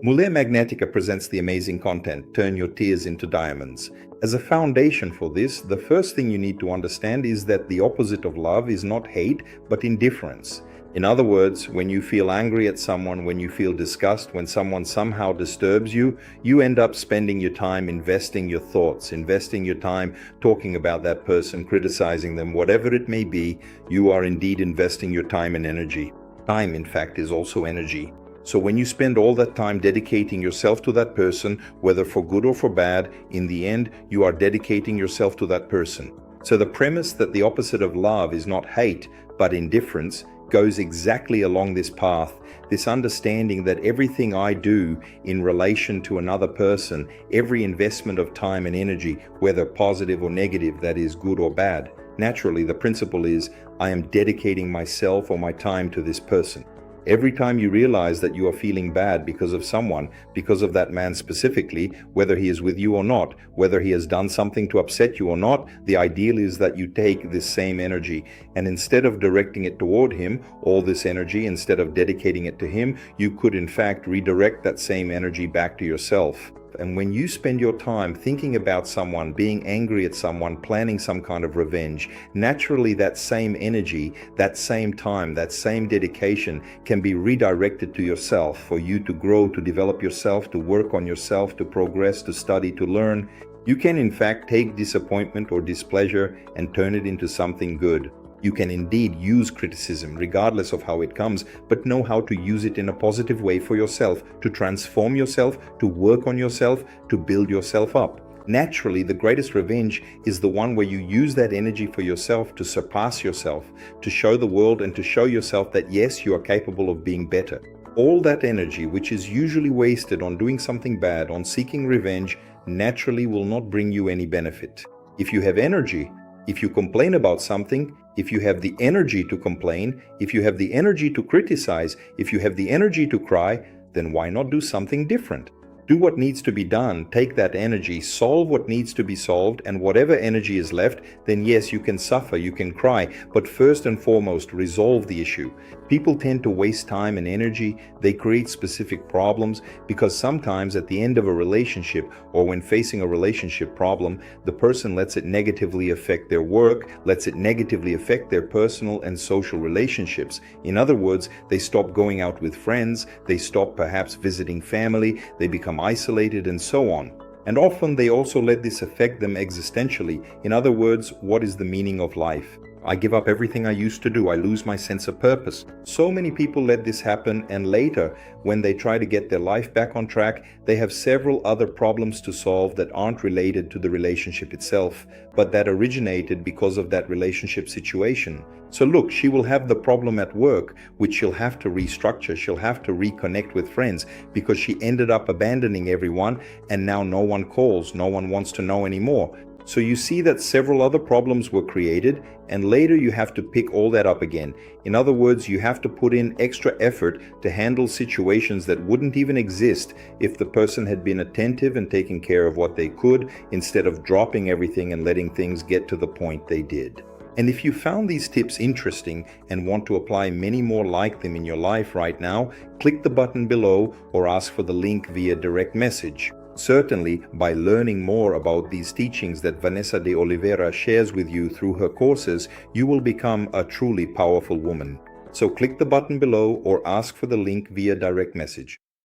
Mule Magnetica presents the amazing content, Turn Your Tears into Diamonds. As a foundation for this, the first thing you need to understand is that the opposite of love is not hate, but indifference. In other words, when you feel angry at someone, when you feel disgust, when someone somehow disturbs you, you end up spending your time investing your thoughts, investing your time talking about that person, criticizing them, whatever it may be. You are indeed investing your time and energy. Time, in fact, is also energy. So when you spend all that time dedicating yourself to that person, whether for good or for bad, in the end, you are dedicating yourself to that person. So the premise that the opposite of love is not hate, but indifference, goes exactly along this path, this understanding that everything I do in relation to another person, every investment of time and energy, whether positive or negative, that is good or bad, naturally the principle is I am dedicating myself or my time to this person. Every time you realize that you are feeling bad because of someone, because of that man specifically, whether he is with you or not, whether he has done something to upset you or not, the ideal is that you take this same energy and instead of directing it toward him, all this energy, instead of dedicating it to him, you could in fact redirect that same energy back to yourself. And when you spend your time thinking about someone, being angry at someone, planning some kind of revenge, naturally that same energy, that same time, that same dedication can be redirected to yourself for you to grow, to develop yourself, to work on yourself, to progress, to study, to learn. You can in fact take disappointment or displeasure and turn it into something good. You can indeed use criticism regardless of how it comes, but know how to use it in a positive way for yourself, to transform yourself, to work on yourself, to build yourself up. Naturally, the greatest revenge is the one where you use that energy for yourself to surpass yourself, to show the world and to show yourself that yes, you are capable of being better. All that energy, which is usually wasted on doing something bad, on seeking revenge, naturally will not bring you any benefit. If you have energy, if you complain about something, if you have the energy to complain, if you have the energy to criticize, if you have the energy to cry, then why not do something different? Do what needs to be done, take that energy, solve what needs to be solved, and whatever energy is left, then yes, you can suffer, you can cry, but first and foremost, resolve the issue. People tend to waste time and energy, they create specific problems, because sometimes at the end of a relationship, or when facing a relationship problem, the person lets it negatively affect their work, lets it negatively affect their personal and social relationships. In other words, they stop going out with friends, they stop perhaps visiting family, they become isolated and so on. And often they also let this affect them existentially. In other words, what is the meaning of life? I give up everything I used to do. I lose my sense of purpose. So many people let this happen, and later, when they try to get their life back on track, they have several other problems to solve that aren't related to the relationship itself, but that originated because of that relationship situation. So look, she will have the problem at work, which she'll have to restructure. She'll have to reconnect with friends because she ended up abandoning everyone, and now no one calls, no one wants to know anymore. So you see that several other problems were created, and later you have to pick all that up again. In other words, you have to put in extra effort to handle situations that wouldn't even exist if the person had been attentive and taking care of what they could, instead of dropping everything and letting things get to the point they did. And if you found these tips interesting and want to apply many more like them in your life right now, click the button below or ask for the link via direct message. Certainly, by learning more about these teachings that Vanessa de Oliveira shares with you through her courses, you will become a truly powerful woman. So click the button below or ask for the link via direct message.